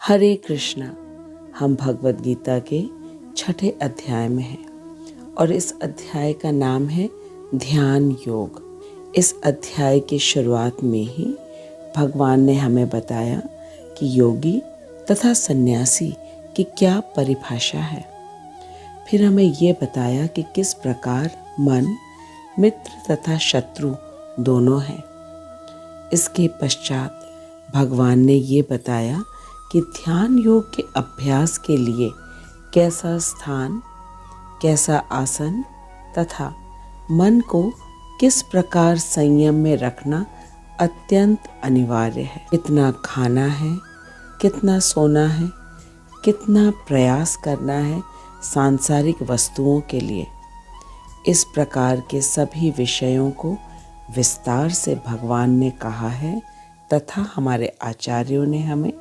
हरे कृष्णा। हम भगवद गीता के 6ठे अध्याय में हैं और इस अध्याय का नाम है ध्यान योग। इस अध्याय की शुरुआत में ही भगवान ने हमें बताया कि योगी तथा सन्यासी की क्या परिभाषा है। फिर हमें ये बताया कि किस प्रकार मन मित्र तथा शत्रु दोनों हैं। इसके पश्चात भगवान ने ये बताया कि ध्यान योग के अभ्यास के लिए कैसा स्थान, कैसा आसन तथा मन को किस प्रकार संयम में रखना अत्यंत अनिवार्य है। कितना खाना है, कितना सोना है, कितना प्रयास करना है सांसारिक वस्तुओं के लिए। इस प्रकार के सभी विषयों को विस्तार से भगवान ने कहा है तथा हमारे आचार्यों ने हमें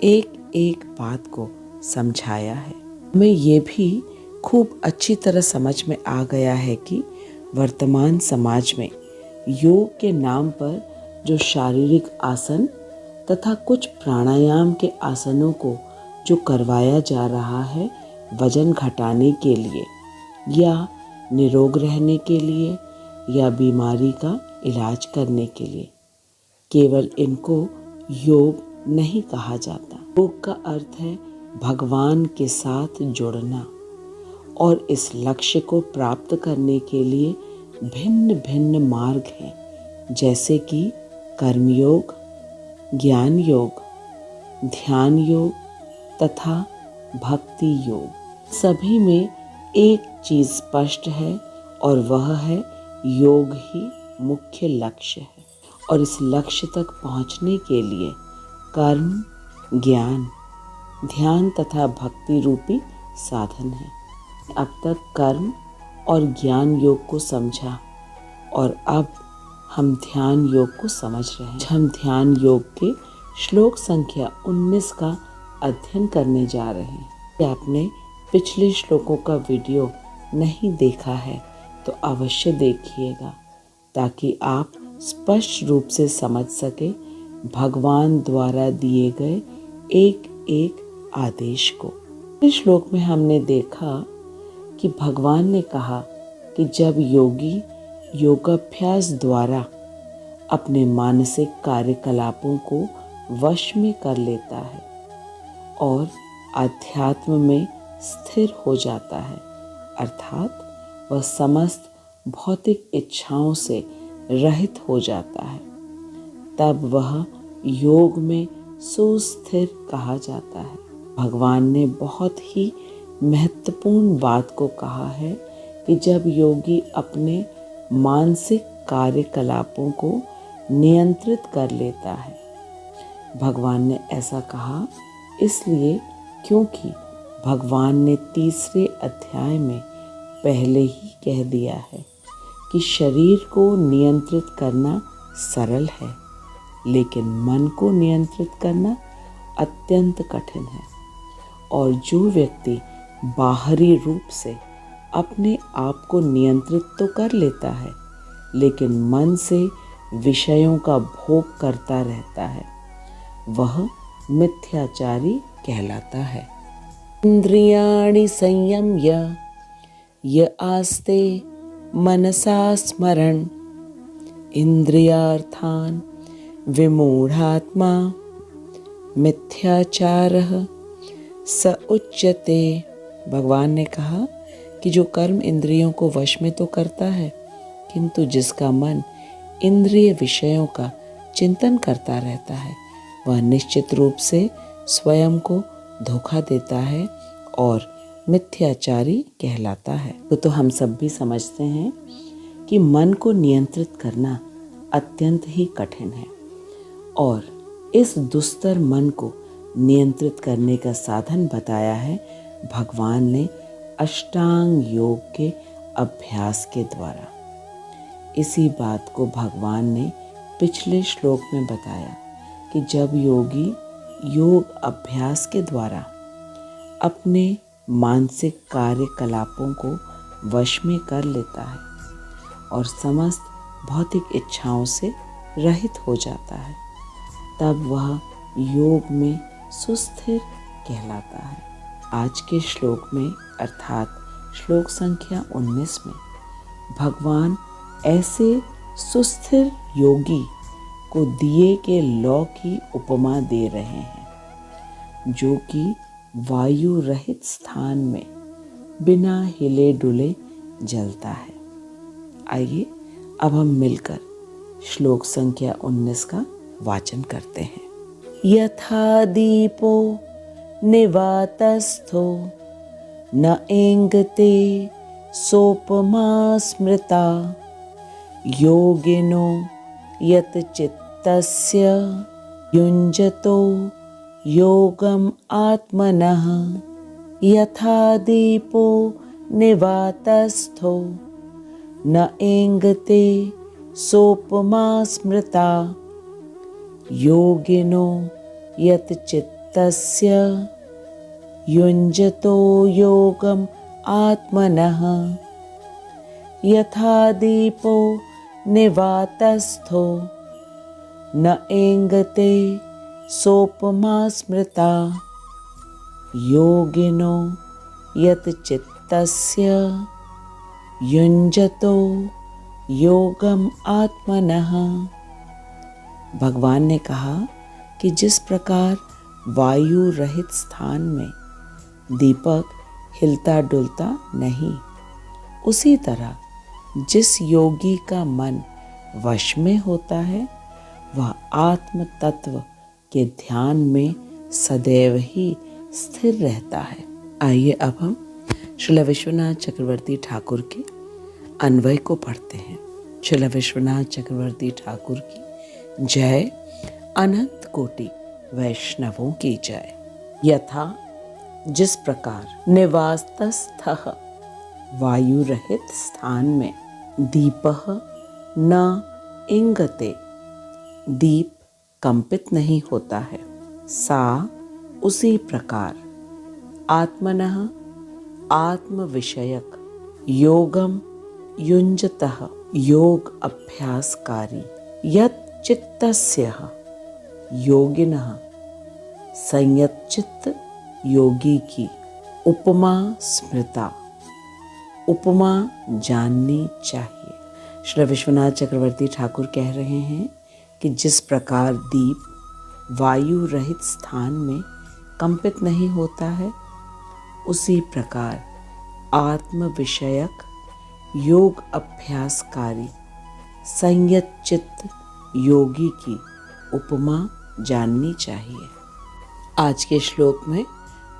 एक एक बात को समझाया है। हमें ये भी खूब अच्छी तरह समझ में आ गया है कि वर्तमान समाज में योग के नाम पर जो शारीरिक आसन तथा कुछ प्राणायाम के आसनों को जो करवाया जा रहा है वजन घटाने के लिए या निरोग रहने के लिए या बीमारी का इलाज करने के लिए, केवल इनको योग नहीं कहा जाता। योग का अर्थ है भगवान के साथ जुड़ना और इस लक्ष्य को प्राप्त करने के लिए भिन्न भिन्न मार्ग हैं, जैसे कि कर्मयोग, ज्ञान योग, ध्यान योग तथा भक्ति योग। सभी में एक चीज स्पष्ट है और वह है योग ही मुख्य लक्ष्य है और इस लक्ष्य तक पहुंचने के लिए कर्म, ज्ञान, ध्यान तथा भक्ति रूपी साधन है। अब तक कर्म और ज्ञान योग को समझा और अब हम ध्यान योग को समझ रहे हैं। हम ध्यान योग के श्लोक संख्या 19 का अध्ययन करने जा रहे हैं। यदि आपने पिछले श्लोकों का वीडियो नहीं देखा है तो अवश्य देखिएगा ताकि आप स्पष्ट रूप से समझ सके भगवान द्वारा दिए गए एक एक आदेश को। इस श्लोक में हमने देखा कि भगवान ने कहा कि जब योगी योगाभ्यास द्वारा अपने मानसिक कार्यकलापों को वश में कर लेता है और आध्यात्म में स्थिर हो जाता है, अर्थात वह समस्त भौतिक इच्छाओं से रहित हो जाता है, तब वह योग में सुस्थिर कहा जाता है। भगवान ने बहुत ही महत्वपूर्ण बात को कहा है कि जब योगी अपने मानसिक कार्यकलापों को नियंत्रित कर लेता है। भगवान ने ऐसा कहा इसलिए क्योंकि भगवान ने 3 अध्याय में पहले ही कह दिया है कि शरीर को नियंत्रित करना सरल है, लेकिन मन को नियंत्रित करना अत्यंत कठिन है। और जो व्यक्ति बाहरी रूप से अपने आप को नियंत्रित तो कर लेता है, लेकिन मन से विषयों का भोग करता रहता है, वह मिथ्याचारी कहलाता है। इंद्रियाणि संयम्य य आस्ते मनसा स्मरण इंद्रियार्थान विमूढ़ात्मा मिथ्याचारः स उच्यते। भगवान ने कहा कि जो कर्म इंद्रियों को वश में तो करता है, किंतु जिसका मन इंद्रिय विषयों का चिंतन करता रहता है, वह निश्चित रूप से स्वयं को धोखा देता है और मिथ्याचारी कहलाता है। तो हम सब भी समझते हैं कि मन को नियंत्रित करना अत्यंत ही कठिन है और इस दुस्तर मन को नियंत्रित करने का साधन बताया है भगवान ने अष्टांग योग के अभ्यास के द्वारा। इसी बात को भगवान ने पिछले श्लोक में बताया कि जब योगी योग अभ्यास के द्वारा अपने मानसिक कार्यकलापों को वश में कर लेता है और समस्त भौतिक इच्छाओं से रहित हो जाता है, तब वह योग में सुस्थिर कहलाता है। आज के श्लोक में अर्थात श्लोक संख्या 19 में भगवान ऐसे सुस्थिर योगी को दिए के लौ की उपमा दे रहे हैं जो कि वायु रहित स्थान में बिना हिले डुले जलता है। आइए अब हम मिलकर श्लोक संख्या 19 का वाचन करते हैं। यथा दीपो निवातस्थो न एंगते सोपमा स्मृता योगिनो यत चित्तस्य युञ्जतो योगम आत्मनः। यथा दीपो निवातस्थो न एंगते सोपमा स्मृता योगिनो यत चित्तस्य युञ्जतो योगम आत्मनः। यथा दीपो निवातस्थो न एंगते सोपमा स्मृता योगिनो यत चित्तस्य युञ्जतो योगम आत्मनः। भगवान ने कहा कि जिस प्रकार वायु रहित स्थान में दीपक हिलता डुलता नहीं, उसी तरह जिस योगी का मन वश में होता है वह आत्म तत्व के ध्यान में सदैव ही स्थिर रहता है। आइए अब हम श्रील विश्वनाथ चक्रवर्ती ठाकुर के अन्वय को पढ़ते हैं। श्रील विश्वनाथ चक्रवर्ती ठाकुर की जय, अनंत कोटि वैष्णवों की जय। यथा जिस प्रकार निवासतस्थः वायु रहित स्थान में दीपः न इंगते दीप कंपित नहीं होता है, सा उसी प्रकार आत्मनः आत्म विषयक योगम युञ्जतः योग अभ्यासकारी यत् चित्तस्य योगिनः संयत चित्त योगी की उपमा स्मृता उपमा जाननी चाहिए। श्री विश्वनाथ चक्रवर्ती ठाकुर कह रहे हैं कि जिस प्रकार दीप वायु रहित स्थान में कंपित नहीं होता है, उसी प्रकार आत्म विषयक योग अभ्यासकारी संयत चित्त योगी की उपमा जाननी चाहिए। आज के श्लोक में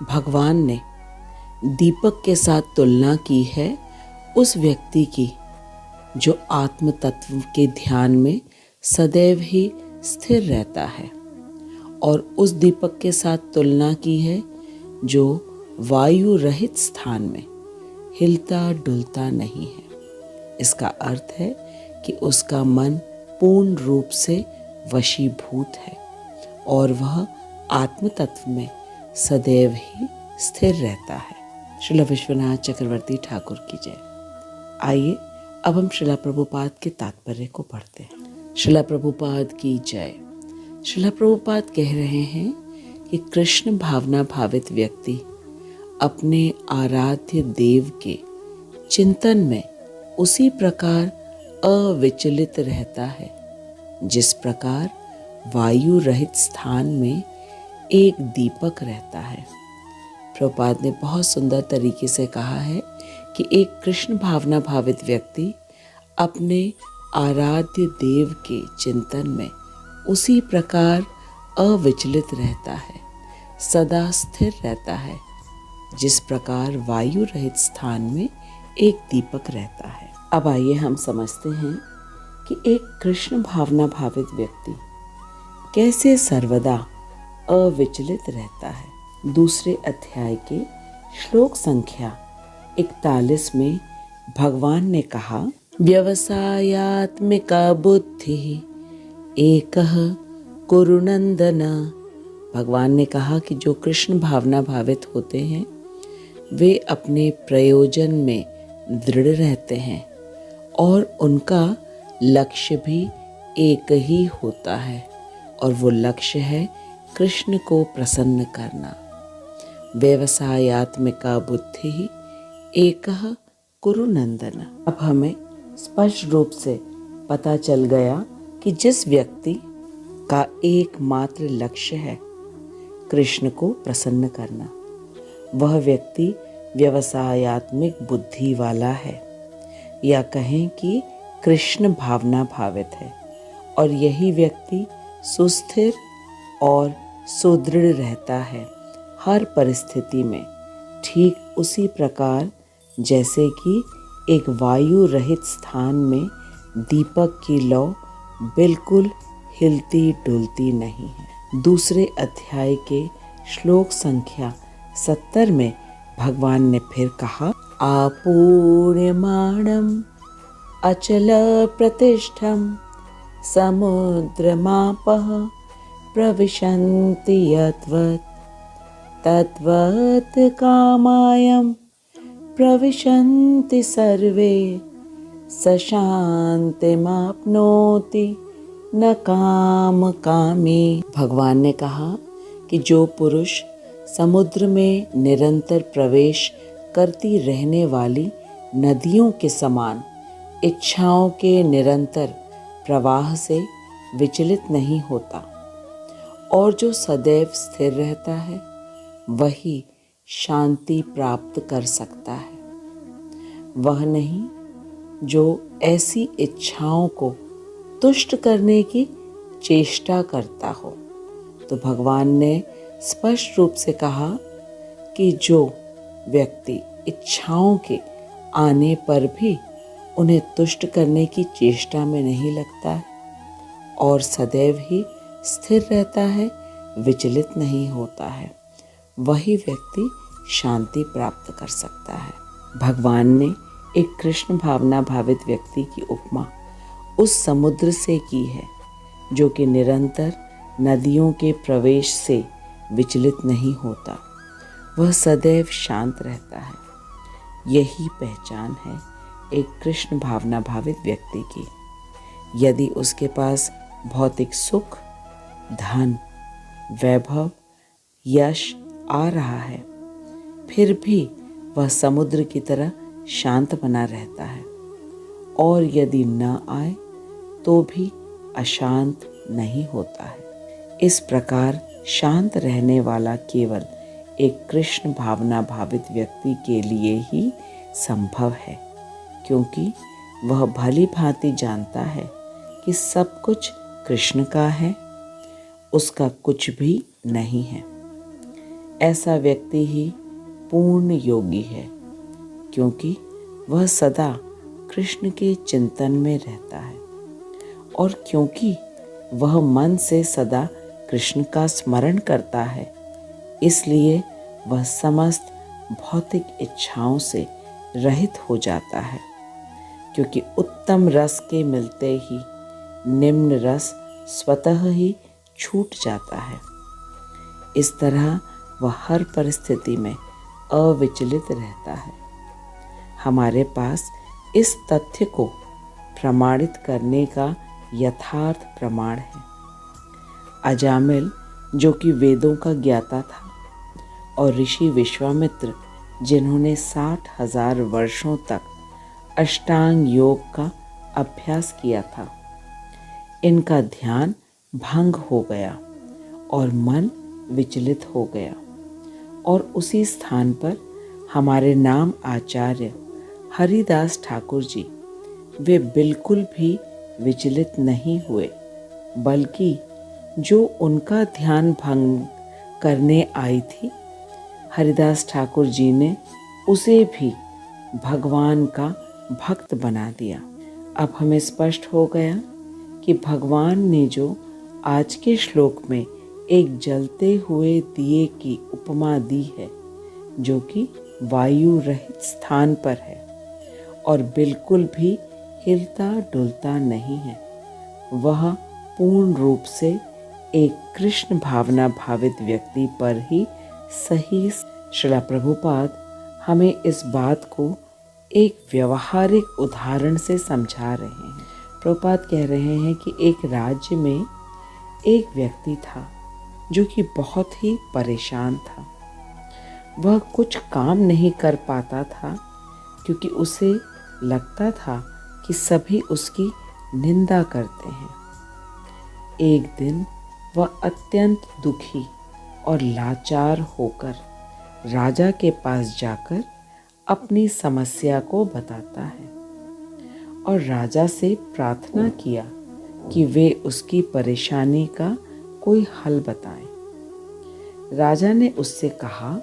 भगवान ने दीपक के साथ तुलना की है उस व्यक्ति की जो आत्म तत्व के ध्यान में सदैव ही स्थिर रहता है, और उस दीपक के साथ तुलना की है जो वायु रहित स्थान में हिलता डुलता नहीं है। इसका अर्थ है कि उसका मन पूर्ण रूप से वशीभूत है और वह आत्म तत्व में सदैव ही स्थिर रहता है। श्रील विश्वनाथ चक्रवर्ती ठाकुर की जय। आइए अब हम श्रीला प्रभुपाद के तात्पर्य को पढ़ते हैं। श्रीला प्रभुपाद की जय। श्रीला प्रभुपाद कह रहे हैं कि कृष्ण भावना भावित व्यक्ति अपने आराध्य देव के चिंतन में उसी प्रकार अविचलित रहता है जिस प्रकार वायु रहित स्थान में एक दीपक रहता है। प्रभुपाद ने बहुत सुंदर तरीके से कहा है कि एक कृष्ण भावना भावित व्यक्ति अपने आराध्य देव के चिंतन में उसी प्रकार अविचलित रहता है, सदा स्थिर रहता है, जिस प्रकार वायु रहित स्थान में एक दीपक रहता है। अब आइए हम समझते हैं कि एक कृष्ण भावना भावित व्यक्ति कैसे सर्वदा अविचलित रहता है। दूसरे अध्याय के श्लोक संख्या 41 में भगवान ने कहा, व्यवसायात्मिका बुद्धि एकः कुरु नंदन। भगवान ने कहा कि जो कृष्ण भावना भावित होते हैं वे अपने प्रयोजन में दृढ़ रहते हैं और उनका लक्ष्य भी एक ही होता है, और वो लक्ष्य है कृष्ण को प्रसन्न करना। व्यवसायात्मिका बुद्धि एकः कुरु नंदन। अब हमें स्पष्ट रूप से पता चल गया कि जिस व्यक्ति का एकमात्र लक्ष्य है कृष्ण को प्रसन्न करना, वह व्यक्ति व्यवसायात्मिक बुद्धि वाला है, या कहें कि कृष्ण भावना भावित है। और यही व्यक्ति सुस्थिर और सुदृढ़ रहता है हर परिस्थिति में, ठीक उसी प्रकार जैसे कि एक वायु रहित स्थान में दीपक की लौ बिल्कुल हिलती डुलती नहीं है। दूसरे अध्याय के श्लोक संख्या 70 में भगवान ने फिर कहा, आपूर्यमाणम अचल प्रतिष्ठम समुद्रमापः प्रविशन्ति यद्वत् तद्वत् कामायं प्रविशन्ति सर्वे स शान्तिमाप्नोति न काम कामी। भगवान ने कहा कि जो पुरुष समुद्र में निरंतर प्रवेश करती रहने वाली नदियों के समान इच्छाओं के निरंतर प्रवाह से विचलित नहीं होता और जो सदैव स्थिर रहता है, वही शांति प्राप्त कर सकता है। वह नहीं जो ऐसी इच्छाओं को तुष्ट करने की चेष्टा करता हो। तो भगवान ने स्पष्ट रूप से कहा कि जो व्यक्ति इच्छाओं के आने पर भी उन्हें तुष्ट करने की चेष्टा में नहीं लगता है और सदैव ही स्थिर रहता है, विचलित नहीं होता है, वही व्यक्ति शांति प्राप्त कर सकता है। भगवान ने एक कृष्ण भावना भावित व्यक्ति की उपमा उस समुद्र से की है जो कि निरंतर नदियों के प्रवेश से विचलित नहीं होता, वह सदैव शांत रहता है। यही पहचान है एक कृष्ण भावना भावित व्यक्ति की। यदि उसके पास भौतिक सुख, धन, वैभव, यश आ रहा है, फिर भी वह समुद्र की तरह शांत बना रहता है, और यदि न आए तो भी अशांत नहीं होता है। इस प्रकार शांत रहने वाला केवल एक कृष्ण भावना भावित व्यक्ति के लिए ही संभव है, क्योंकि वह भली भांति जानता है कि सब कुछ कृष्ण का है, उसका कुछ भी नहीं है। ऐसा व्यक्ति ही पूर्ण योगी है, क्योंकि वह सदा कृष्ण के चिंतन में रहता है, और क्योंकि वह मन से सदा कृष्ण का स्मरण करता है, इसलिए वह समस्त भौतिक इच्छाओं से रहित हो जाता है, क्योंकि उत्तम रस के मिलते ही निम्न रस स्वतः ही छूट जाता है। इस तरह वह हर परिस्थिति में अविचलित रहता है। हमारे पास इस तथ्य को प्रमाणित करने का यथार्थ प्रमाण है। अजामिल, जो कि वेदों का ज्ञाता था, और ऋषि विश्वामित्र, जिन्होंने 60,000 वर्षों तक अष्टांग योग का अभ्यास किया था, इनका ध्यान भंग हो गया और मन विचलित हो गया, और उसी स्थान पर हमारे नाम आचार्य हरिदास ठाकुर जी, वे बिल्कुल भी विचलित नहीं हुए, बल्कि जो उनका ध्यान भंग करने आई थी, हरिदास ठाकुर जी ने उसे भी भगवान का भक्त बना दिया। अब हमें स्पष्ट हो गया कि भगवान ने जो आज के श्लोक में एक जलते हुए दिए की उपमा दी है, जो कि वायु रहित स्थान पर है और बिल्कुल भी हिलता डुलता नहीं है, वह पूर्ण रूप से एक कृष्ण भावना भावित व्यक्ति पर ही सही। श्रील प्रभुपाद हमें इस बात को एक व्यवहारिक उदाहरण से समझा रहे हैं। प्रभुपाद कह रहे हैं कि एक राज्य में एक व्यक्ति था जो कि बहुत ही परेशान था। वह कुछ काम नहीं कर पाता था क्योंकि उसे लगता था कि सभी उसकी निंदा करते हैं। एक दिन वह अत्यंत दुखी और लाचार होकर राजा के पास जाकर अपनी समस्या को बताता है और राजा से प्रार्थना किया कि वे उसकी परेशानी का कोई हल बताएं। राजा ने उससे कहा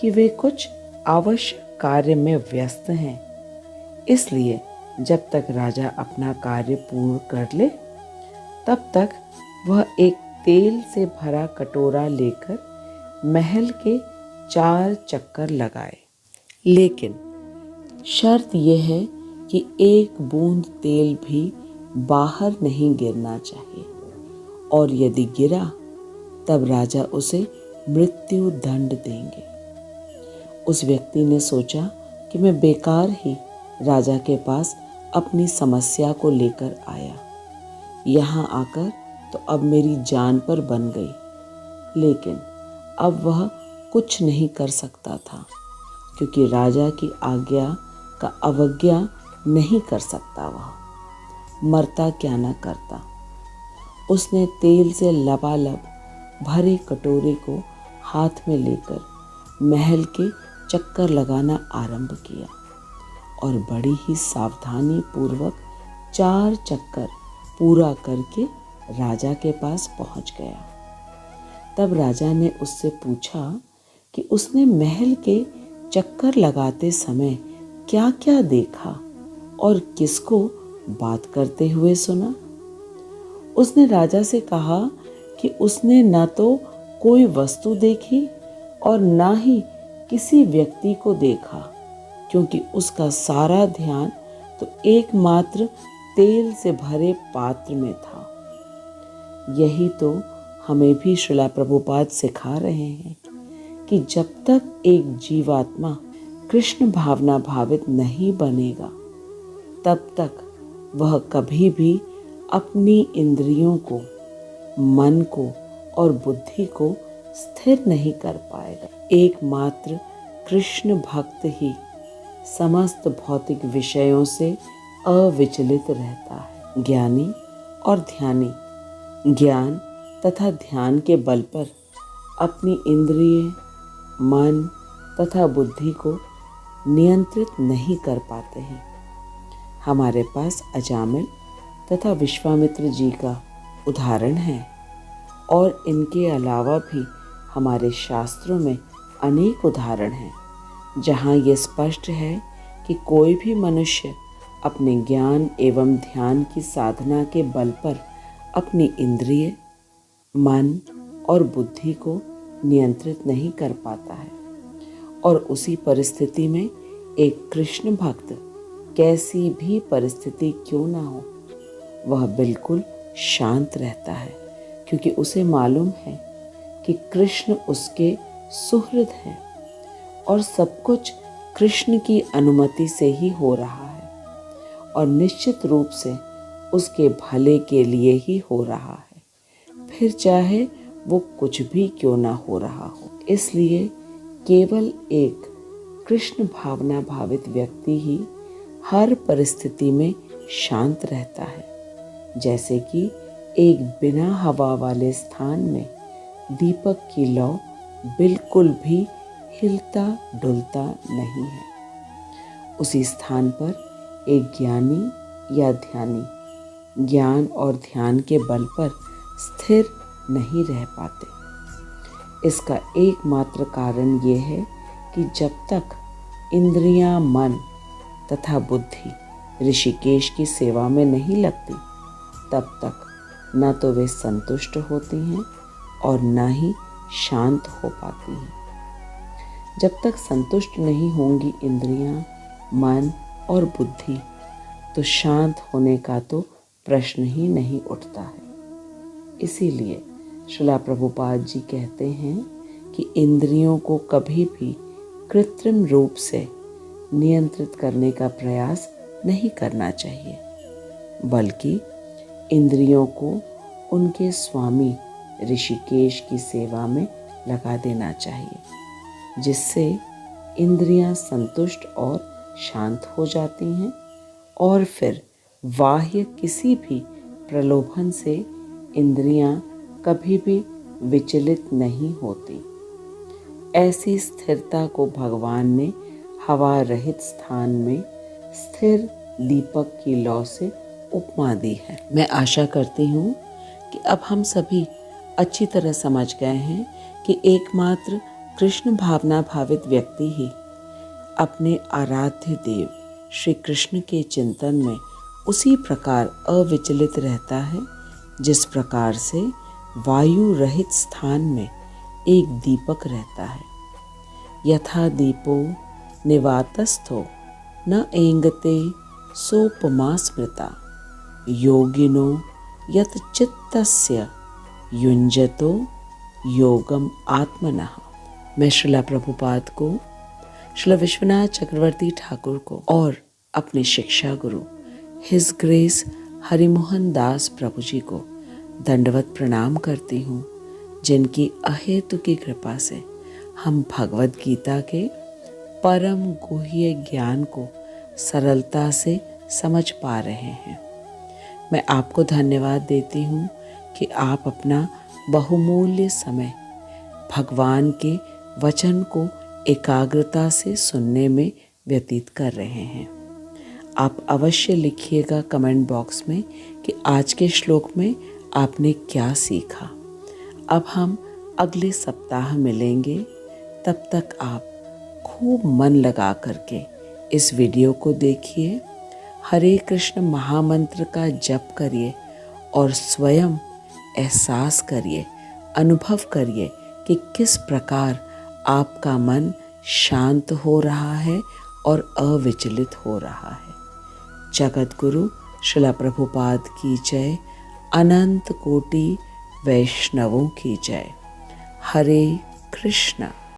कि वे कुछ आवश्यक कार्य में व्यस्त हैं, इसलिए जब तक राजा अपना कार्य पूर्ण कर ले तब तक वह एक तेल से भरा कटोरा लेकर महल के 4 चक्कर लगाए। लेकिन शर्त यह है कि एक बूंद तेल भी बाहर नहीं गिरना चाहिए, और यदि गिरा तब राजा उसे मृत्यु दंड देंगे। उस व्यक्ति ने सोचा कि मैं बेकार ही राजा के पास अपनी समस्या को लेकर आया। यहाँ आकर तो अब मेरी जान पर बन गई। लेकिन अब वह कुछ नहीं कर सकता था क्योंकि राजा की आज्ञा का अवज्ञा नहीं कर सकता। वह मरता क्या न करता। उसने तेल से लबालब भरे कटोरे को हाथ में लेकर महल के चक्कर लगाना आरंभ किया और बड़ी ही सावधानी पूर्वक 4 चक्कर पूरा करके राजा के पास पहुंच गया। तब राजा ने उससे पूछा कि उसने महल के चक्कर लगाते समय क्या क्या देखा और किसको बात करते हुए सुना। उसने राजा से कहा कि उसने न तो कोई वस्तु देखी और न ही किसी व्यक्ति को देखा, क्योंकि उसका सारा ध्यान तो एकमात्र तेल से भरे पात्र में था। यही तो हमें भी श्रीला प्रभुपाद सिखा रहे हैं कि जब तक एक जीवात्मा कृष्ण भावना भावित नहीं बनेगा तब तक वह कभी भी अपनी इंद्रियों को, मन को और बुद्धि को स्थिर नहीं कर पाएगा। एकमात्र कृष्ण भक्त ही समस्त भौतिक विषयों से अविचलित रहता है। ज्ञानी और ध्यानी ज्ञान तथा ध्यान के बल पर अपनी इंद्रिय, मन तथा बुद्धि को नियंत्रित नहीं कर पाते हैं। हमारे पास अजामिल तथा विश्वामित्र जी का उदाहरण है और इनके अलावा भी हमारे शास्त्रों में अनेक उदाहरण हैं जहाँ ये स्पष्ट है कि कोई भी मनुष्य अपने ज्ञान एवं ध्यान की साधना के बल पर अपनी इंद्रिय, मन और बुद्धि को नियंत्रित नहीं कर पाता है। और उसी परिस्थिति में एक कृष्ण भक्त कैसी भी परिस्थिति क्यों ना हो, वह बिल्कुल शांत रहता है, क्योंकि उसे मालूम है कि कृष्ण उसके सुहृद हैं और सब कुछ कृष्ण की अनुमति से ही हो रहा है और निश्चित रूप से उसके भले के लिए ही हो रहा है, फिर चाहे वो कुछ भी क्यों ना हो रहा हो। इसलिए केवल एक कृष्ण भावना भावित व्यक्ति ही हर परिस्थिति में शांत रहता है। जैसे कि एक बिना हवा वाले स्थान में दीपक की लौ बिल्कुल भी हिलता डुलता नहीं है। उसी स्थान पर एक ज्ञानी या ध्यानी ज्ञान और ध्यान के बल पर स्थिर नहीं रह पाते। इसका एकमात्र कारण ये है कि जब तक इंद्रियां, मन तथा बुद्धि ऋषिकेश की सेवा में नहीं लगती तब तक न तो वे संतुष्ट होती हैं और न ही शांत हो पाती हैं। जब तक संतुष्ट नहीं होंगी इंद्रियां, मन और बुद्धि, तो शांत होने का तो प्रश्न ही नहीं उठता है। इसीलिए श्रीला प्रभुपाद जी कहते हैं कि इंद्रियों को कभी भी कृत्रिम रूप से नियंत्रित करने का प्रयास नहीं करना चाहिए, बल्कि इंद्रियों को उनके स्वामी ऋषिकेश की सेवा में लगा देना चाहिए, जिससे इंद्रियां संतुष्ट और शांत हो जाती हैं और फिर बाह्य किसी भी प्रलोभन से इंद्रियां कभी भी विचलित नहीं होती। ऐसी स्थिरता को भगवान ने हवा रहित स्थान में स्थिर दीपक की लौ से उपमा दी है। मैं आशा करती हूँ कि अब हम सभी अच्छी तरह समझ गए हैं कि एकमात्र कृष्ण भावना भावित व्यक्ति ही अपने आराध्य देव श्री कृष्ण के चिंतन में उसी प्रकार अविचलित रहता है जिस प्रकार से वायु रहित स्थान में एक दीपक रहता है। यथा दीपो निवातस्थो न एंगते सोपमा स्मृता योगिनो यत चित्तस्य युञ्जतो योगम आत्मनः। मैं श्रीला प्रभुपाद को, श्रीला विश्वनाथ चक्रवर्ती ठाकुर को और अपने शिक्षा गुरु हिज ग्रेस हरिमोहन दास प्रभु जी को दंडवत प्रणाम करती हूँ, जिनकी अहेतु की कृपा से हम भगवद गीता के परम गुह्य ज्ञान को सरलता से समझ पा रहे हैं। मैं आपको धन्यवाद देती हूँ कि आप अपना बहुमूल्य समय भगवान के वचन को एकाग्रता से सुनने में व्यतीत कर रहे हैं। आप अवश्य लिखिएगा कमेंट बॉक्स में कि आज के श्लोक में आपने क्या सीखा। अब हम अगले सप्ताह मिलेंगे, तब तक आप खूब मन लगा करके इस वीडियो को देखिए, हरे कृष्ण महामंत्र का जप करिए और स्वयं एहसास करिए, अनुभव करिए कि किस प्रकार आपका मन शांत हो रहा है और अविचलित हो रहा है। जगत गुरु श्रीला प्रभुपाद की जय, अनंत कोटि वैष्णवों की जय। हरे कृष्ण।